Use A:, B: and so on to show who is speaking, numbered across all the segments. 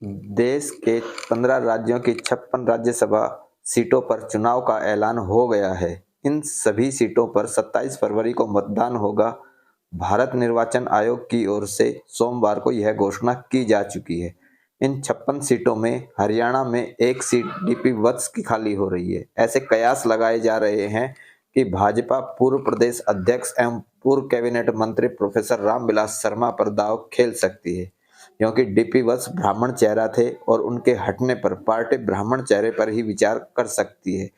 A: देश के 15 राज्यों की 56 राज्यसभा सीटों पर चुनाव का ऐलान हो गया है। इन सभी सीटों पर 27 फरवरी को मतदान होगा। भारत निर्वाचन आयोग की ओर से सोमवार को यह घोषणा की जा चुकी है। इन 56 सीटों में हरियाणा में एक सीट डीपी वत्स की खाली हो रही है। ऐसे कयास लगाए जा रहे हैं कि भाजपा पूर्व प्रदेश अध्यक्ष एवं पूर्व कैबिनेट मंत्री प्रोफेसर रामविलास शर्मा पर दांव खेल सकती है, क्योंकि डीपी वत्स ब्राह्मण चेहरा थे और उनके हटने पर पार्टी ब्राह्मण चेहरे पर ही विचार कर सकती है।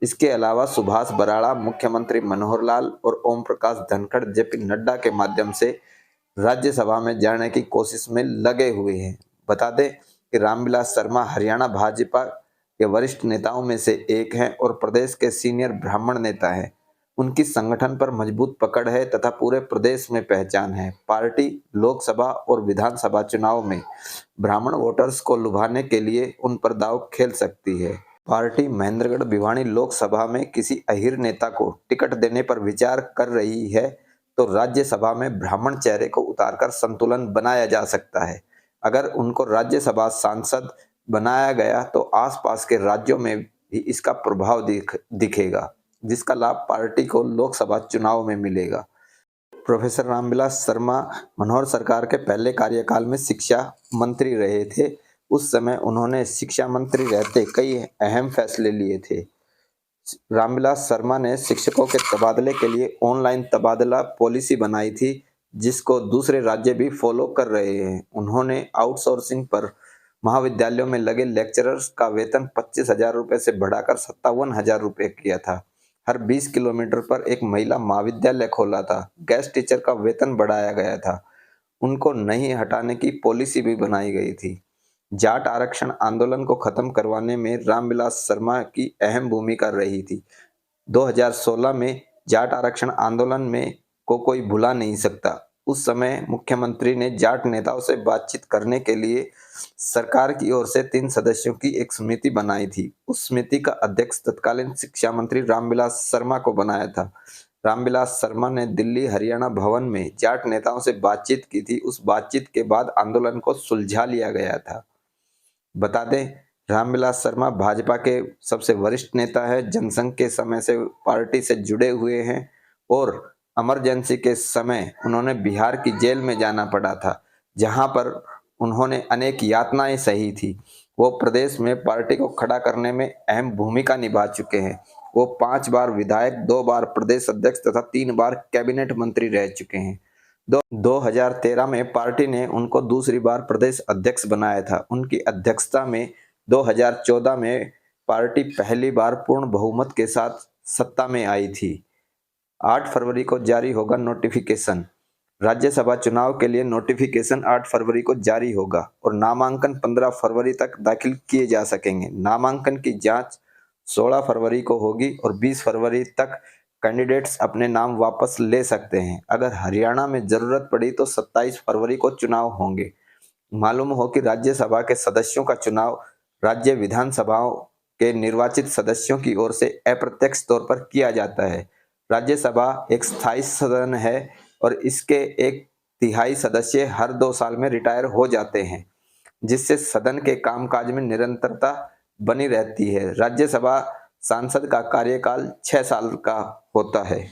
A: इसके अलावा सुभाष बराड़ा, मुख्यमंत्री मनोहर लाल और ओम प्रकाश धनखड़ जेपी नड्डा के माध्यम से राज्यसभा में जाने की कोशिश में लगे हुए हैं। बता दें कि रामविलास शर्मा हरियाणा भाजपा के वरिष्ठ नेताओं में से एक हैं और प्रदेश के सीनियर ब्राह्मण नेता हैं। उनकी संगठन पर मजबूत पकड़ है तथा पूरे प्रदेश में पहचान है। पार्टी लोकसभा और विधानसभा चुनाव में ब्राह्मण वोटर्स को लुभाने के लिए उन पर दांव खेल सकती है। पार्टी महेंद्रगढ़ भिवानी लोकसभा में किसी अहीर नेता को टिकट देने पर विचार कर रही है, तो राज्यसभा में ब्राह्मण चेहरे को उतारकर संतुलन बनाया जा सकता है। अगर उनको राज्यसभा सांसद बनाया गया तो आसपास के राज्यों में भी इसका प्रभाव दिखेगा, जिसका लाभ पार्टी को लोकसभा चुनाव में मिलेगा। प्रोफेसर रामविलास शर्मा मनोहर सरकार के पहले कार्यकाल में शिक्षा मंत्री रहे थे। उस समय उन्होंने शिक्षा मंत्री रहते कई अहम फैसले लिए थे। रामविलास शर्मा ने शिक्षकों के तबादले के लिए ऑनलाइन तबादला पॉलिसी बनाई थी, जिसको दूसरे राज्य भी फॉलो कर रहे हैं। उन्होंने आउटसोर्सिंग पर महाविद्यालयों में लगे लेक्चरर्स का वेतन 25,000 रुपये से बढ़ाकर 57,000 रुपये किया था। हर 20 किलोमीटर पर एक महिला महाविद्यालय खोला था। गेस्ट टीचर का वेतन बढ़ाया गया था। उनको नहीं हटाने की पॉलिसी भी बनाई गई थी। जाट आरक्षण आंदोलन को खत्म करवाने में रामविलास शर्मा की अहम भूमिका रही थी। 2016 में जाट आरक्षण आंदोलन में को कोई भुला नहीं सकता। उस समय मुख्यमंत्री ने जाट नेताओं से बातचीत करने के लिए सरकार की ओर से 3 सदस्यों की एक समिति बनाई थी। उस समिति का अध्यक्ष तत्कालीन शिक्षा मंत्री रामविलास शर्मा को बनाया था। रामविलास शर्मा ने दिल्ली हरियाणा भवन में जाट नेताओं से बातचीत की थी। उस बातचीत के बाद आंदोलन को सुलझा लिया गया था। बता दें, रामविलास शर्मा भाजपा के सबसे वरिष्ठ नेता है। जनसंघ के समय से पार्टी से जुड़े हुए हैं और इमरजेंसी के समय उन्होंने बिहार की जेल में जाना पड़ा था, जहां पर उन्होंने अनेक यातनाएं सही थी। वो प्रदेश में पार्टी को खड़ा करने में अहम भूमिका निभा चुके हैं। वो 5 बार विधायक, 2 बार प्रदेश अध्यक्ष तथा 3 बार कैबिनेट मंत्री रह चुके हैं। 2013 में पार्टी ने उनको दूसरी बार प्रदेश अध्यक्ष बनाया था। उनकी अध्यक्षता में 2014 में पार्टी पहली बार पूर्ण बहुमत के साथ सत्ता में आई थी। 8 फरवरी को जारी होगा नोटिफिकेशन। राज्यसभा चुनाव के लिए नोटिफिकेशन 8 फरवरी को जारी होगा और नामांकन 15 फरवरी तक दाखिल किए जा सकेंगे। नामांकन की जांच 16 फरवरी को होगी और 20 फरवरी तक कैंडिडेट्स अपने नाम वापस ले सकते हैं। अगर हरियाणा में जरूरत पड़ी तो 27 फरवरी को चुनाव होंगे। मालूम हो कि राज्यसभा के सदस्यों का चुनाव राज्य विधानसभाओं के निर्वाचित सदस्यों की ओर से अप्रत्यक्ष तौर पर किया जाता है। राज्यसभा एक स्थायी सदन है और इसके 1/3 सदस्य हर 2 साल में रिटायर हो जाते हैं, जिससे सदन के कामकाज में निरंतरता बनी रहती है। राज्यसभा सांसद का कार्यकाल 6 साल का होता है।